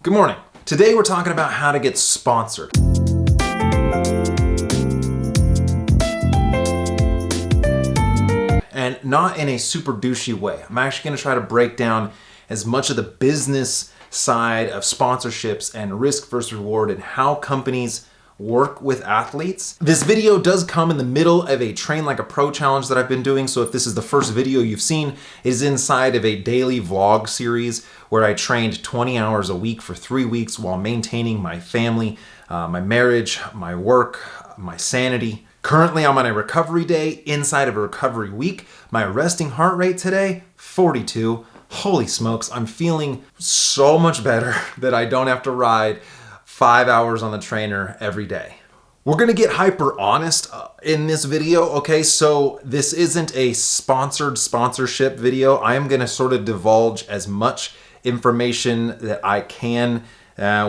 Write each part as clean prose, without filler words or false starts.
Good morning. Today we're talking about how to get sponsored. And not in a super douchey way. I'm actually going to try to break down as much of the business side of sponsorships and risk versus reward and how companies work with athletes. This video does come in the middle of a Train Like a Pro challenge that I've been doing. So if this is the first video you've seen, it is inside of a daily vlog series where I trained 20 hours a week for 3 weeks while maintaining my family, my marriage, my work, my sanity. Currently, I'm on a recovery day inside of a recovery week. My resting heart rate today, 42. Holy smokes, I'm feeling so much better that I don't have to ride 5 hours on the trainer every day. We're gonna get hyper honest in this video, okay? So this isn't a sponsorship video. I am gonna sort of divulge as much information that I can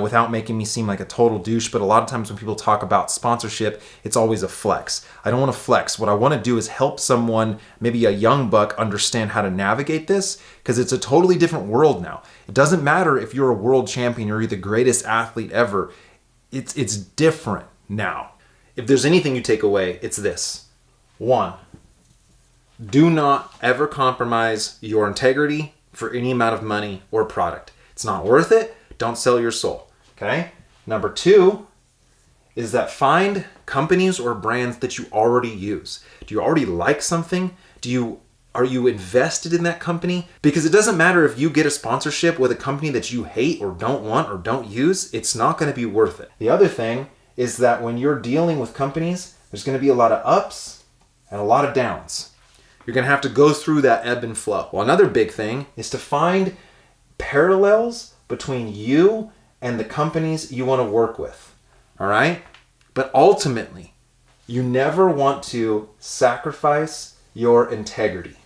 without making me seem like a total douche. But a lot of times when people talk about sponsorship, it's always a flex. I don't want to flex. What I want to do is help someone, maybe a young buck, understand how to navigate this, because it's a totally different world now. It doesn't matter if you're a world champion or you're the greatest athlete ever. It's different now. If there's anything you take away, it's this. 1, do not ever compromise your integrity for any amount of money or product. It's not worth it. Don't sell your soul, okay? Number 2 is that find companies or brands that you already use. Do you already like something? Are you invested in that company? Because it doesn't matter if you get a sponsorship with a company that you hate or don't want or don't use, it's not gonna be worth it. The other thing is that when you're dealing with companies, there's gonna be a lot of ups and a lot of downs. You're gonna have to go through that ebb and flow. Well, another big thing is to find parallels between you and the companies you want to work with, all right? But ultimately, you never want to sacrifice your integrity.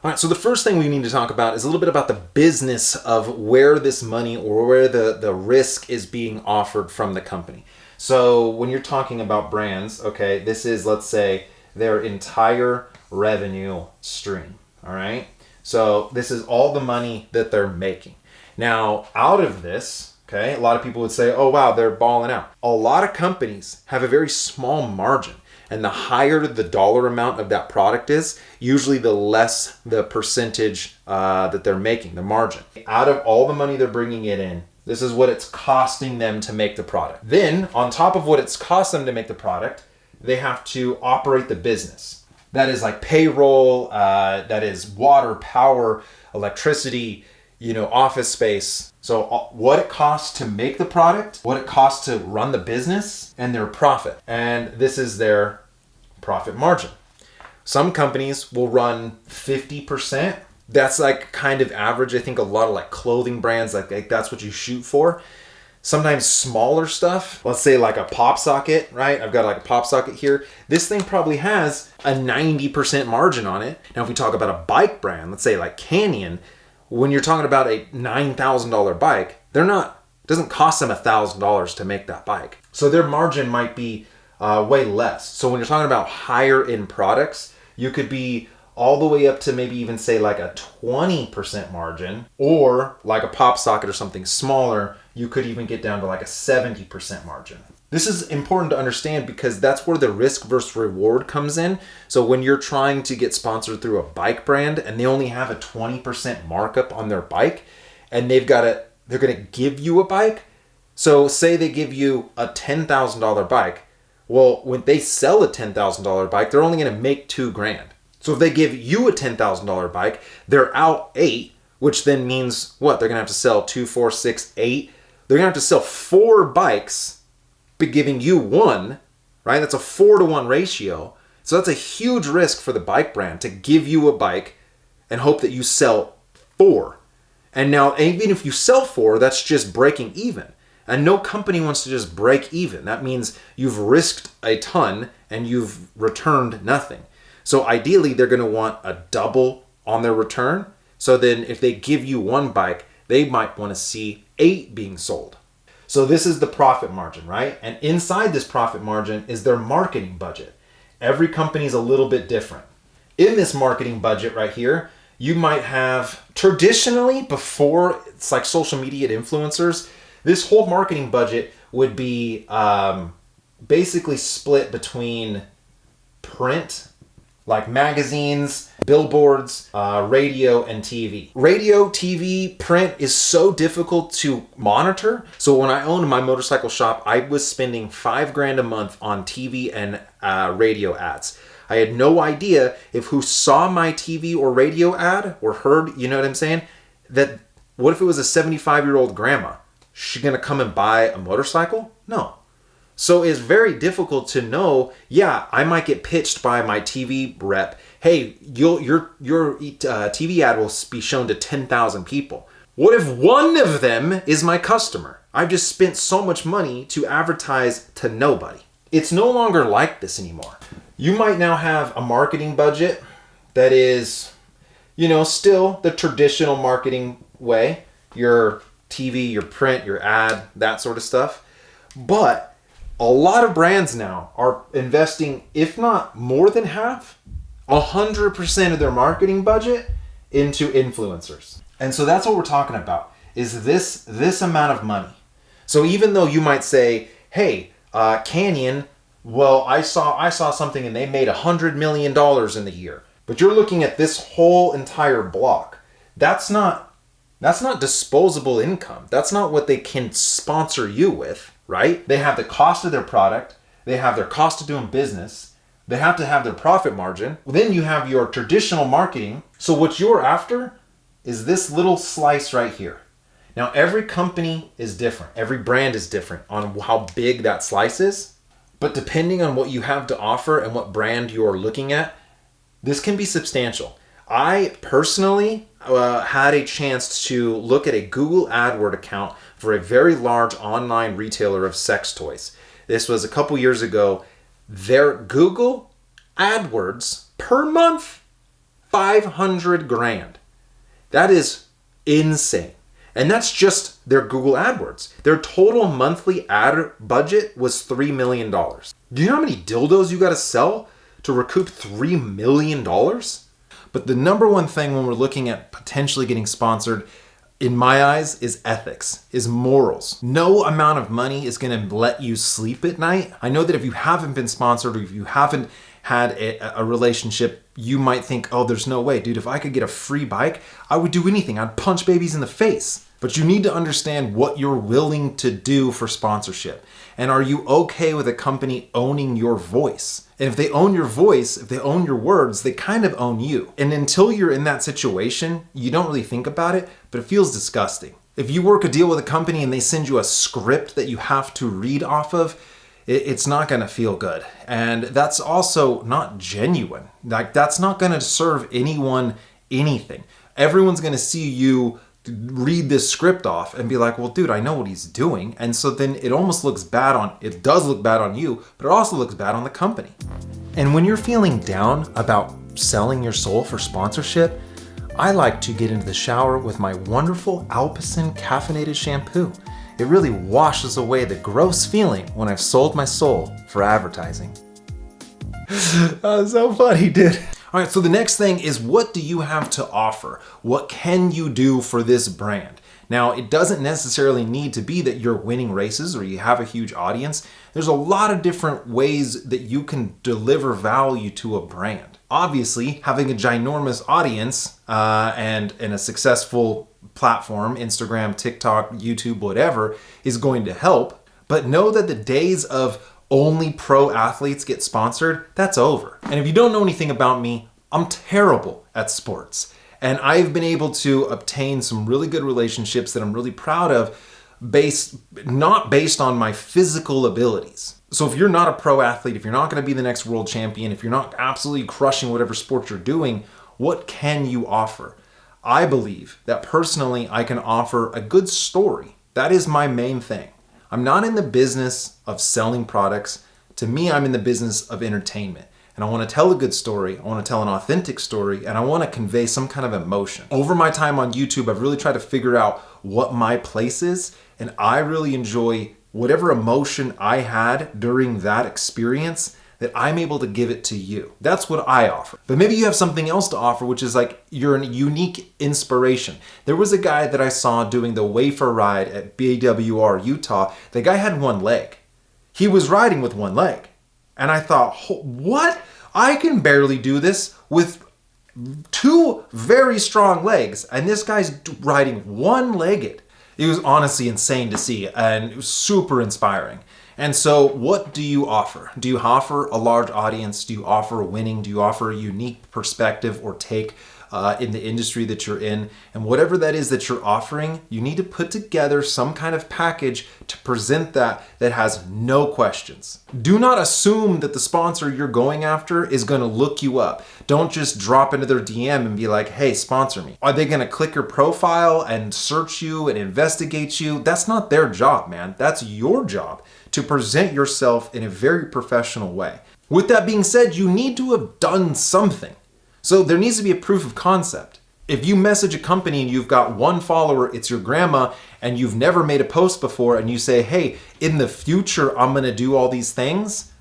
All right, so the first thing we need to talk about is a little bit about the business of where this money or where the risk is being offered from the company. So when you're talking about brands, okay, this is, let's say, their entire revenue stream. All right. So this is all the money that they're making. Now, out of this, okay, a lot of people would say, oh, wow, they're balling out. A lot of companies have a very small margin. And the higher the dollar amount of that product is, usually the less the percentage that they're making, the margin. Out of all the money they're bringing it in, this is what it's costing them to make the product. Then, on top of what it's cost them to make the product, they have to operate the business. That is like payroll, that is water, power, electricity, office space. So what it costs to make the product, what it costs to run the business, and their profit. And this is their profit margin. Some companies will run 50%. That's like kind of average. I think a lot of like clothing brands, like that's what you shoot for. Sometimes smaller stuff, let's say like a pop socket, right? I've got like a pop socket here. This thing probably has a 90% margin on it. Now, if we talk about a bike brand, let's say like Canyon, when you're talking about a $9,000 bike, it doesn't cost them $1,000 to make that bike. So their margin might be way less. So when you're talking about higher end products, you could be all the way up to maybe even say like a 20% margin, or like a pop socket or something smaller, you could even get down to like a 70% margin. This is important to understand because that's where the risk versus reward comes in. So when you're trying to get sponsored through a bike brand and they only have a 20% markup on their bike and they're gonna give you a bike. So say they give you a $10,000 bike. Well, when they sell a $10,000 bike, they're only gonna make $2,000. So if they give you a $10,000 bike, they're out 8, which then means what? They're gonna have to sell 2, 4, 6, 8. They're gonna have to sell 4 bikes, but giving you 1, right? That's a 4-to-1 ratio. So that's a huge risk for the bike brand to give you a bike and hope that you sell 4. And now, even if you sell 4, that's just breaking even. And no company wants to just break even. That means you've risked a ton and you've returned nothing. So ideally, they're going to want a double on their return. So then if they give you 1 bike, they might want to see 8 being sold. So this is the profit margin, right? And inside this profit margin is their marketing budget. Every company is a little bit different. In this marketing budget right here, you might have traditionally, before it's like social media influencers, this whole marketing budget would be basically split between print, like magazines, billboards, radio, and TV. Radio, TV, print is so difficult to monitor. So when I owned my motorcycle shop, I was spending $5,000 a month on TV and radio ads. I had no idea if who saw my TV or radio ad or heard, you know what I'm saying? That what if it was a 75-year-old grandma? She gonna come and buy a motorcycle? No. So it's very difficult to know, yeah, I might get pitched by my TV rep, hey, your TV ad will be shown to 10,000 people. What if one of them is my customer? I've just spent so much money to advertise to nobody. It's no longer like this anymore. You might now have a marketing budget that is, still the traditional marketing way, your TV, your print, your ad, that sort of stuff. But a lot of brands now are investing, if not more than half, 100% of their marketing budget into influencers. And so that's what we're talking about, is this amount of money. So even though you might say, hey, Canyon, well, I saw something and they made $100 million in the year. But you're looking at this whole entire block. That's not disposable income. That's not what they can sponsor you with, right? They have the cost of their product. They have their cost of doing business. They have to have their profit margin. Then you have your traditional marketing. So what you're after is this little slice right here. Now, every company is different. Every brand is different on how big that slice is. But depending on what you have to offer and what brand you're looking at, this can be substantial. I personally had a chance to look at a Google AdWords account for a very large online retailer of sex toys. This was a couple years ago. Their Google AdWords per month, $500,000. That is insane. And that's just their Google AdWords. Their total monthly ad budget was $3 million. Do you know how many dildos you got to sell to recoup $3 million? But the number one thing when we're looking at potentially getting sponsored, in my eyes, is ethics, is morals. No amount of money is going to let you sleep at night. I know that if you haven't been sponsored or if you haven't had a relationship, you might think, oh, there's no way. Dude, if I could get a free bike, I would do anything. I'd punch babies in the face. But you need to understand what you're willing to do for sponsorship. And are you okay with a company owning your voice? And if they own your voice, if they own your words, they kind of own you. And until you're in that situation, you don't really think about it, but it feels disgusting. If you work a deal with a company and they send you a script that you have to read off of, it's not going to feel good. And that's also not genuine. Like, that's not going to serve anyone anything. Everyone's going to see you read this script off and be like, well, dude, I know what he's doing. And so then it almost looks bad it does look bad on you, but it also looks bad on the company. And when you're feeling down about selling your soul for sponsorship, I like to get into the shower with my wonderful Alpecin caffeinated shampoo. It really washes away the gross feeling when I've sold my soul for advertising. That was so funny, dude. All right, so the next thing is, what do you have to offer? What can you do for this brand? Now, it doesn't necessarily need to be that you're winning races or you have a huge audience. There's a lot of different ways that you can deliver value to a brand. Obviously, having a ginormous audience and a successful platform, Instagram, TikTok, YouTube, whatever, is going to help. But know that the days of only pro athletes get sponsored, that's over. And if you don't know anything about me, I'm terrible at sports. And I've been able to obtain some really good relationships that I'm really proud of, not based on my physical abilities. So if you're not a pro athlete, if you're not going to be the next world champion, if you're not absolutely crushing whatever sport you're doing, what can you offer? I believe that personally I can offer a good story. That is my main thing. I'm not in the business of selling products. To me, I'm in the business of entertainment. And I want to tell a good story. I want to tell an authentic story. And I want to convey some kind of emotion. Over my time on YouTube, I've really tried to figure out what my place is. And I really enjoy whatever emotion I had during that experience. that I'm able to give it to you. That's what I offer. But maybe you have something else to offer, which is like you're a unique inspiration. There was a guy that I saw doing the wafer ride at BWR, Utah. The guy had one leg. He was riding with one leg. And I thought, what? I can barely do this with two very strong legs. And this guy's riding one-legged. It was honestly insane to see, and it was super inspiring. And so what do you offer? Do you offer a large audience? Do you offer winning? Do you offer a unique perspective or take in the industry that you're in? And whatever that is that you're offering, you need to put together some kind of package to present that has no questions. Do not assume that the sponsor you're going after is going to look you up. Don't just drop into their DM and be like, hey, sponsor me. Are they going to click your profile and search you and investigate you? That's not their job, man. That's your job to present yourself in a very professional way. With that being said, you need to have done something. So there needs to be a proof of concept. If you message a company and you've got one follower, it's your grandma, and you've never made a post before, and you say, hey, in the future, I'm gonna do all these things.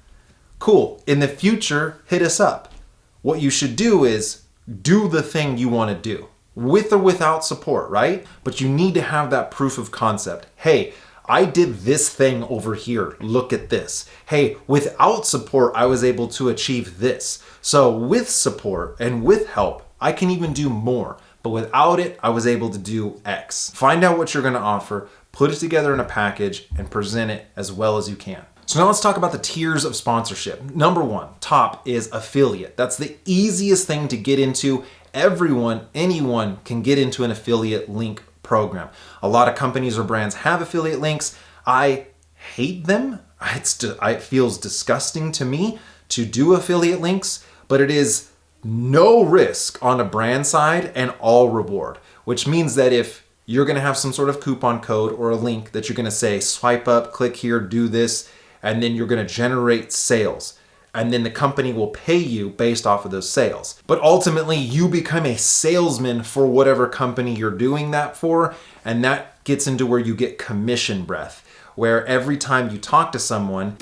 Cool, in the future, hit us up. What you should do is do the thing you wanna do, with or without support, right? But you need to have that proof of concept. Hey, I did this thing over here. Look at this. Hey, without support, I was able to achieve this. So with support and with help, I can even do more. But without it, I was able to do X. Find out what you're going to offer, put it together in a package, and present it as well as you can. So now let's talk about the tiers of sponsorship. Number one, top is affiliate. That's the easiest thing to get into. Everyone, anyone can get into an affiliate link program. A lot of companies or brands have affiliate links. I hate them. It feels disgusting to me to do affiliate links, but it is no risk on a brand side and all reward, which means that if you're going to have some sort of coupon code or a link that you're going to say, swipe up, click here, do this, and then you're going to generate sales. And then the company will pay you based off of those sales. But ultimately, you become a salesman for whatever company you're doing that for, and that gets into where you get commission breath, where every time you talk to someone,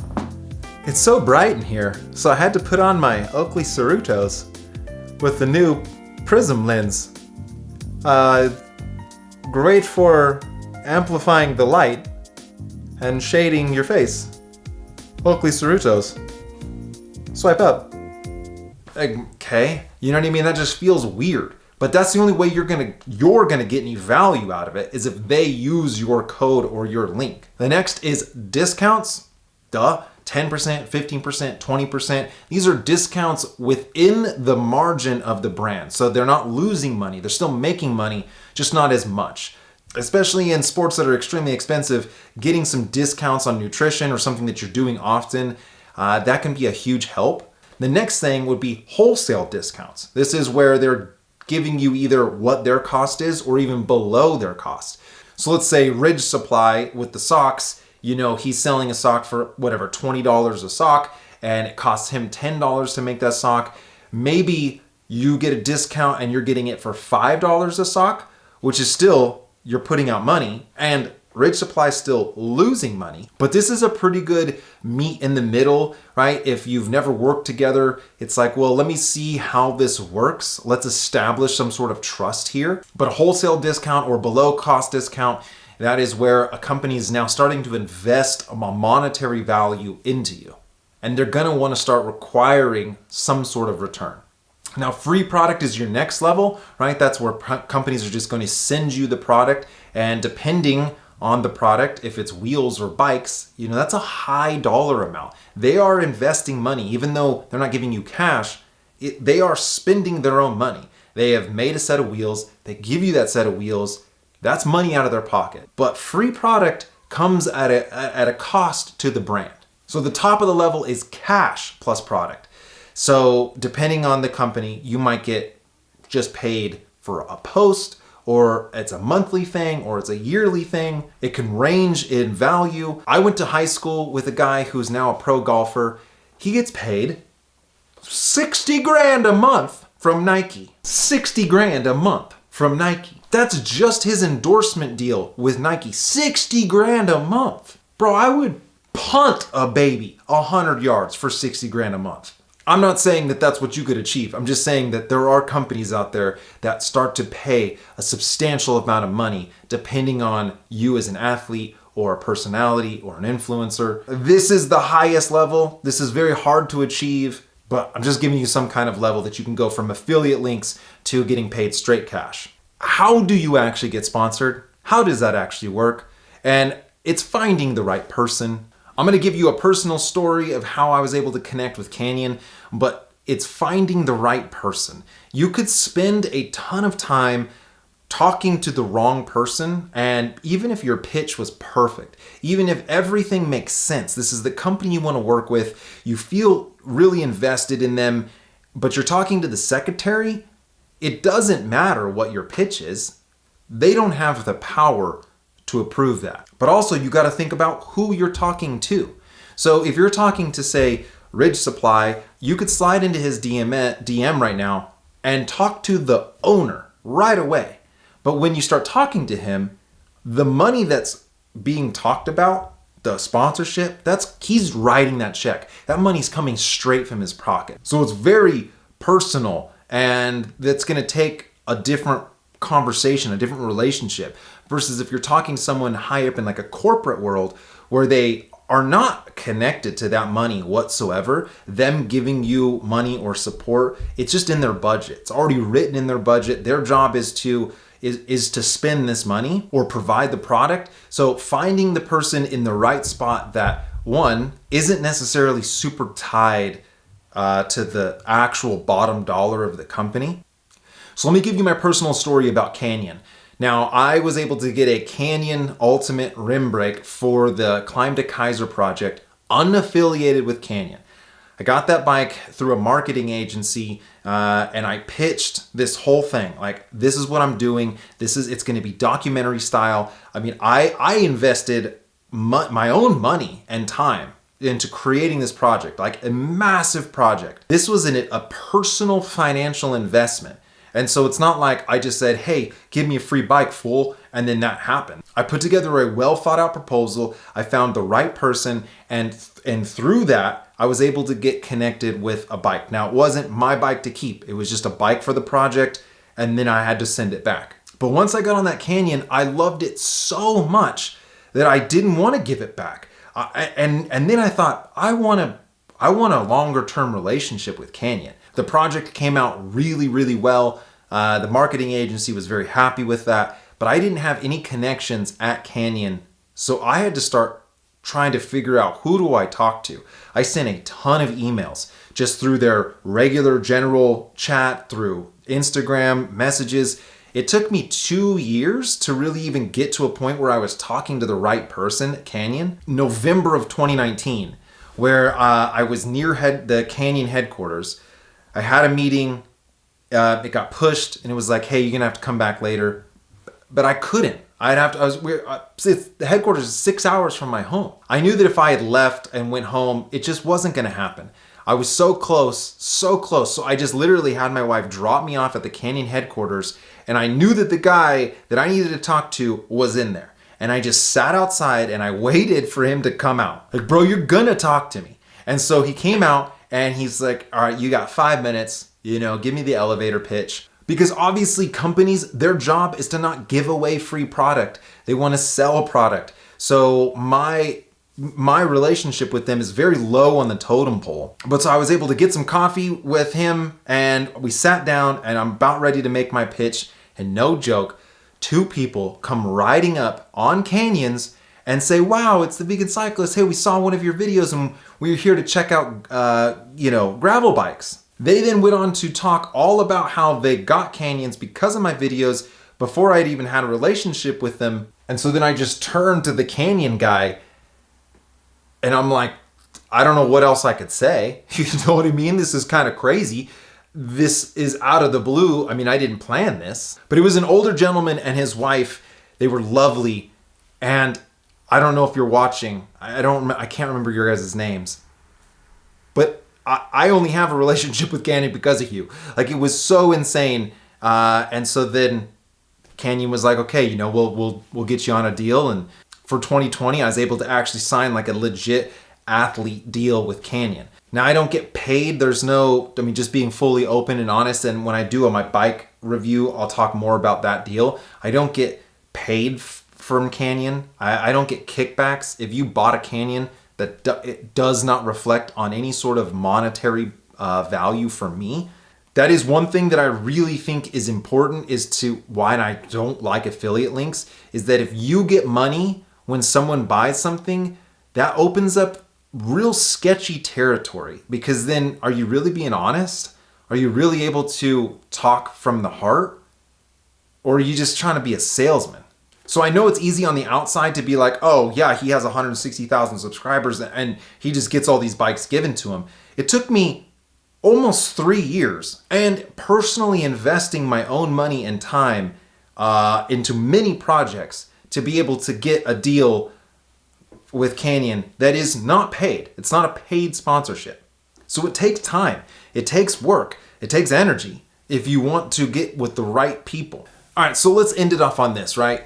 it's so bright in here, so I had to put on my Oakley Cerutos with the new prism lens. Great for amplifying the light and shading your face. Oakley Cerutos. Swipe up. Okay, you know what I mean? That just feels weird. But that's the only way you're gonna get any value out of it, is if they use your code or your link. The next is discounts. Duh. 10%, 15%, 20%. These are discounts within the margin of the brand. So they're not losing money. They're still making money, just not as much. Especially in sports that are extremely expensive, getting some discounts on nutrition or something that you're doing often, that can be a huge help. The next thing would be wholesale discounts. This is where they're giving you either what their cost is or even below their cost. So let's say Ridge Supply with the socks, you know, he's selling a sock for whatever, $20 a sock, and it costs him $10 to make that sock. Maybe you get a discount and you're getting it for $5 a sock, which is still, you're putting out money, and Ridge Supply is still losing money. But this is a pretty good meet in the middle, right? If you've never worked together, it's like, well, let me see how this works. Let's establish some sort of trust here. But a wholesale discount or below cost discount, that is where a company is now starting to invest a monetary value into you. And they're gonna wanna start requiring some sort of return. Now, free product is your next level, right? That's where companies are just going to send you the product, and depending on the product, if it's wheels or bikes, you know, that's a high dollar amount. They are investing money, even though they're not giving you cash, they are spending their own money. They have made a set of wheels, they give you that set of wheels, that's money out of their pocket. But free product comes at a cost to the brand. So the top of the level is cash plus product. So depending on the company, you might get just paid for a post, or it's a monthly thing, or it's a yearly thing. It can range in value. I went to high school with a guy who's now a pro golfer. He gets paid 60 grand a month from Nike. 60 grand a month from Nike. That's just his endorsement deal with Nike. 60 grand a month. Bro, I would punt a baby 100 yards for 60 grand a month. I'm not saying that that's what you could achieve. I'm just saying that there are companies out there that start to pay a substantial amount of money depending on you as an athlete or a personality or an influencer. This is the highest level. This is very hard to achieve, but I'm just giving you some kind of level that you can go from affiliate links to getting paid straight cash. How do you actually get sponsored? How does that actually work? And it's finding the right person. I'm going to give you a personal story of how I was able to connect with Canyon, but it's finding the right person. You could spend a ton of time talking to the wrong person, and even if your pitch was perfect, even if everything makes sense, this is the company you want to work with, you feel really invested in them, but you're talking to the secretary, it doesn't matter what your pitch is. They don't have the power to approve that. But also you got to think about who you're talking to. So if you're talking to, say, Ridge Supply, you could slide into his DM right now and talk to the owner right away. But when you start talking to him, the money that's being talked about, the sponsorship, he's writing that check. That money's coming straight from his pocket. So it's very personal, and that's going to take a different conversation, a different relationship, versus if you're talking to someone high up in like a corporate world where they are not connected to that money whatsoever, them giving you money or support, it's just in their budget. It's already written in their budget. Their job is to spend this money or provide the product. So finding the person in the right spot that, one, isn't necessarily super tied to the actual bottom dollar of the company. So let me give you my personal story about Canyon. Now, I was able to get a Canyon Ultimate rim brake for the Climb to Kaiser project, unaffiliated with Canyon. I got that bike through a marketing agency, and I pitched this whole thing. Like, this is what I'm doing. It's going to be documentary style. I mean, I invested my own money and time into creating this project, like a massive project. This was a personal financial investment. And so it's not like I just said, hey, give me a free bike, fool, and then that happened. I put together a well thought out proposal. I found the right person, and through that, I was able to get connected with a bike. Now, it wasn't my bike to keep. It was just a bike for the project, and then I had to send it back. But once I got on that Canyon, I loved it so much that I didn't want to give it back. And then I thought, I want a longer term relationship with Canyon. The project came out really, really well. The marketing agency was very happy with that, but I didn't have any connections at Canyon. So I had to start trying to figure out, who do I talk to? I sent a ton of emails just through their regular general chat, through Instagram messages. It took me 2 years to really even get to a point where I was talking to the right person at Canyon. November of 2019, where I was near the Canyon headquarters. I had a meeting, it got pushed, and it was like, hey, you're gonna have to come back later. But I couldn't. The headquarters is 6 hours from my home. I knew that if I had left and went home, it just wasn't gonna happen. I was so close. So I just literally had my wife drop me off at the Canyon headquarters, and I knew that the guy that I needed to talk to was in there. And I just sat outside and I waited for him to come out. Like, bro, you're gonna talk to me. And so he came out, and he's like, all right, you got 5 minutes, give me the elevator pitch. Because obviously companies, their job is to not give away free product. They want to sell a product. So my relationship with them is very low on the totem pole. But so I was able to get some coffee with him, and we sat down, and I'm about ready to make my pitch. And no joke, 2 people come riding up on Canyons and say, wow, it's the Vegan Cyclist. Hey, we saw one of your videos and we were here to check out, gravel bikes. They then went on to talk all about how they got Canyons because of my videos before I'd even had a relationship with them. And so then I just turned to the Canyon guy, and I'm like, I don't know what else I could say. You know what I mean? This is kind of crazy. This is out of the blue. I mean, I didn't plan this. But it was an older gentleman and his wife. They were lovely. And I don't know if you're watching. I can't remember your guys' names. But I only have a relationship with Canyon because of you. Like, it was so insane. And so then Canyon was like, okay, we'll get you on a deal. And for 2020, I was able to actually sign like a legit athlete deal with Canyon. Now I don't get paid. There's no, I mean, just being fully open and honest. And when I do on my bike review, I'll talk more about that deal. I don't get paid from Canyon. I don't get kickbacks. If you bought a Canyon, it does not reflect on any sort of monetary value for me. That is one thing that I really think is important, is to why I don't like affiliate links, is that if you get money when someone buys something, that opens up real sketchy territory, because then are you really being honest? Are you really able to talk from the heart? Or are you just trying to be a salesman? So I know it's easy on the outside to be like, oh yeah, he has 160,000 subscribers and he just gets all these bikes given to him. It took me almost 3 years and personally investing my own money and time into many projects to be able to get a deal with Canyon that is not paid. It's not a paid sponsorship. So it takes time. It takes work. It takes energy if you want to get with the right people. All right, so let's end it off on this, right?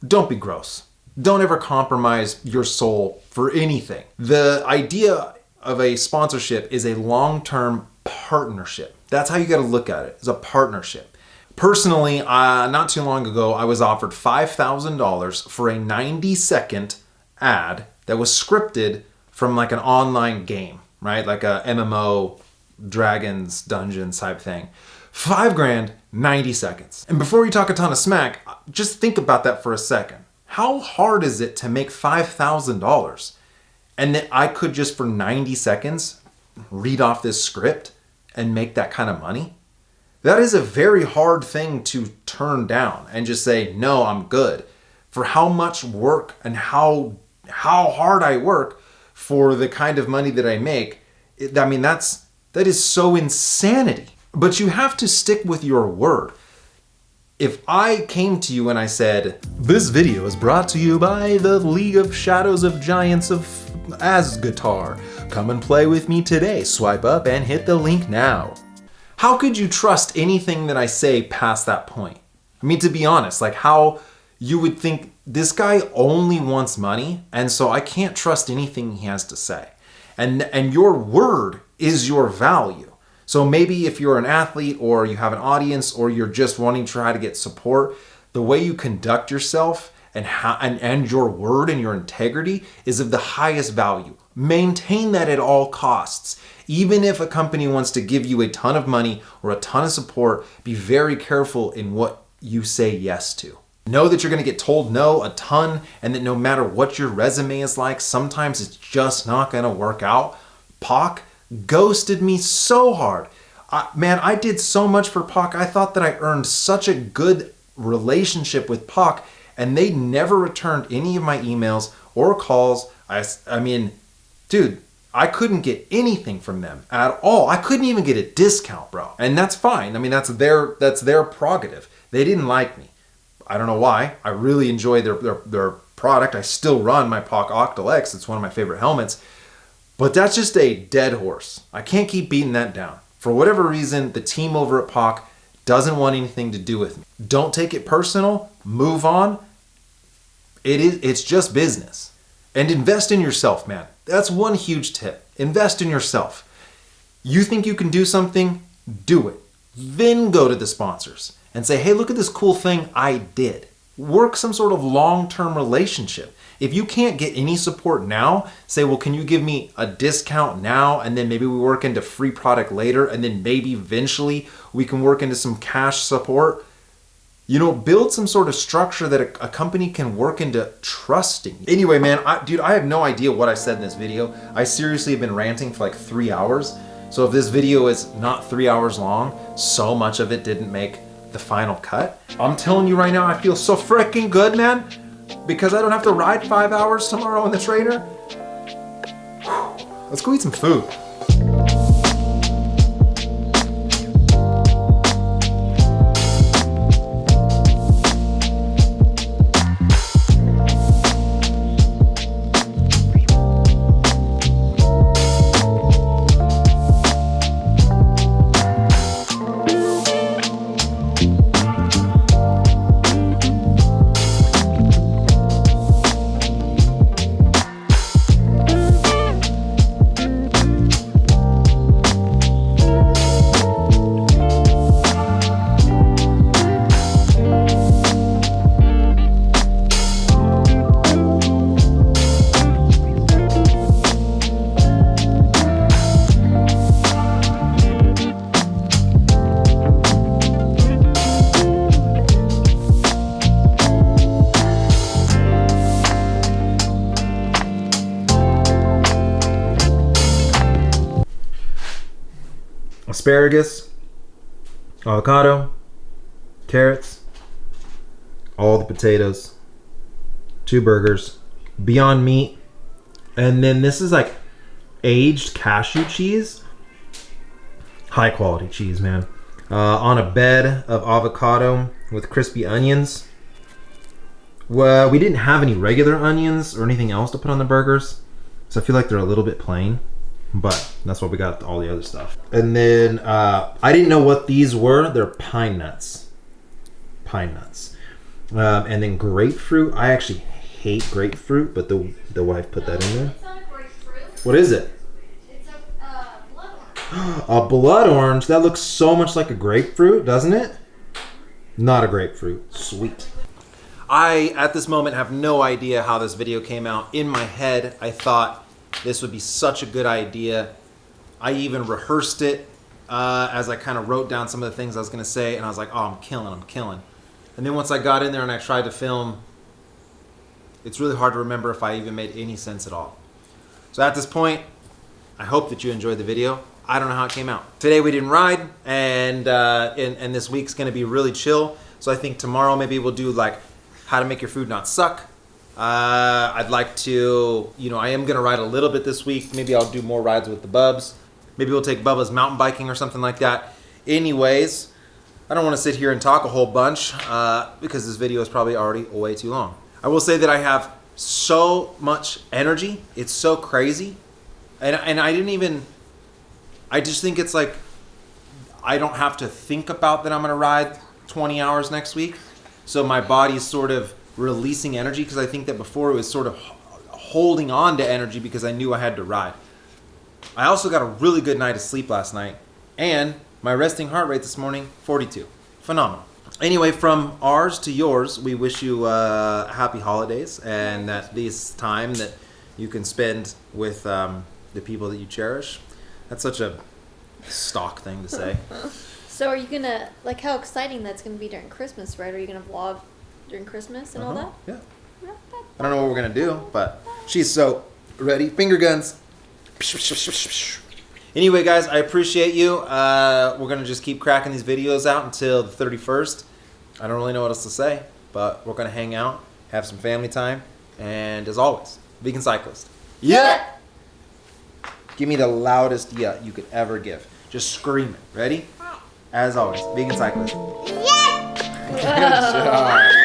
Don't be gross. Don't ever compromise your soul for anything. The idea of a sponsorship is a long-term partnership. That's how you got to look at it, as a partnership. Personally, not too long ago, I was offered $5,000 for a 90-second ad that was scripted from like an online game, right? Like a MMO, Dragons, Dungeons type thing. $5,000, 90 seconds. And before you talk a ton of smack, just think about that for a second. How hard is it to make $5,000? And that I could just for 90 seconds read off this script and make that kind of money? That is a very hard thing to turn down and just say, no, I'm good. For how much work and how hard I work for the kind of money that I make, that is so insanity. But you have to stick with your word. If I came to you and I said, this video is brought to you by the League of Shadows of Giants of Asgatar. Come and play with me today. Swipe up and hit the link now. How could you trust anything that I say past that point? I mean, to be honest, like how you would think this guy only wants money, and so I can't trust anything he has to say. And your word is your value. So maybe if you're an athlete or you have an audience or you're just wanting to try to get support, the way you conduct yourself and your word and your integrity is of the highest value. Maintain that at all costs. Even if a company wants to give you a ton of money or a ton of support, be very careful in what you say yes to. Know that you're going to get told no a ton, and that no matter what your resume is like, sometimes it's just not going to work out. Pac ghosted me so hard. I did so much for Pac. I thought that I earned such a good relationship with Pac, and they never returned any of my emails or calls. I mean, dude, I couldn't get anything from them at all. I couldn't even get a discount, bro. And that's fine. I mean, that's their prerogative. They didn't like me. I don't know why. I really enjoy their product. I still run my Pac Octal X. It's one of my favorite helmets. But that's just a dead horse. I can't keep beating that down. For whatever reason, the team over at Pac doesn't want anything to do with me. Don't take it personal. Move on. It's just business. And invest in yourself, man. That's one huge tip. Invest in yourself. You think you can do something? Do it. Then go to the sponsors and say, hey, look at this cool thing I did. Work some sort of long-term relationship. If you can't get any support now, say, well, can you give me a discount now? And then maybe we work into free product later. And then maybe eventually we can work into some cash support. You know, build some sort of structure that a company can work into trusting. Anyway, man, I have no idea what I said in this video. I seriously have been ranting for like 3 hours. So if this video is not 3 hours long, so much of it didn't make the final cut. I'm telling you right now, I feel so freaking good, man, because I don't have to ride 5 hours tomorrow in the trainer. Whew. Let's go eat some food. asparagus, avocado, carrots, all the potatoes, 2 burgers, Beyond Meat, and then this is like aged cashew cheese. High quality cheese, man. On a bed of avocado with crispy onions. Well, we didn't have any regular onions or anything else to put on the burgers, so I feel like they're a little bit plain, but that's what we got, all the other stuff. And then I didn't know what these were. They're pine nuts. Pine nuts. And then grapefruit. I actually hate grapefruit, but the wife put that in there. It's not a grapefruit. What is it? It's a blood orange. A blood orange. That looks so much like a grapefruit, doesn't it? Not a grapefruit. Sweet. I, at this moment, have no idea how this video came out. In my head, I thought this would be such a good idea. I even rehearsed it as I kind of wrote down some of the things I was going to say, and I was like, oh, I'm killing. And then once I got in there and I tried to film, it's really hard to remember if I even made any sense at all. So at this point, I hope that you enjoyed the video. I don't know how it came out. Today we didn't ride, and this week's going to be really chill. So I think tomorrow maybe we'll do like how to make your food not suck. I'd like to, I am going to ride a little bit this week. Maybe I'll do more rides with the Bubs. Maybe we'll take Bubba's mountain biking or something like that. Anyways, I don't want to sit here and talk a whole bunch because this video is probably already way too long. I will say that I have so much energy. It's so crazy. And I just think it's like, I don't have to think about that I'm going to ride 20 hours next week. So my body's sort of releasing energy, because I think that before it was sort of holding on to energy because I knew I had to ride. I also got a really good night of sleep last night, and my resting heart rate this morning, 42. Phenomenal. Anyway, from ours to yours, we wish you happy holidays, and that this time that you can spend with the people that you cherish. That's such a stock thing to say. So are you going to, like, how exciting that's going to be during Christmas, right? Are you going to vlog during Christmas and all that? Yeah. I don't know what we're going to do, but she's so ready. Finger guns. Anyway, guys, I appreciate you. We're going to just keep cracking these videos out until the 31st. I don't really know what else to say, but we're going to hang out, have some family time, and as always, Vegan Cyclist. Yeah! Give me the loudest yeah you could ever give. Just scream it. Ready? As always, Vegan Cyclist. Yeah! Good job.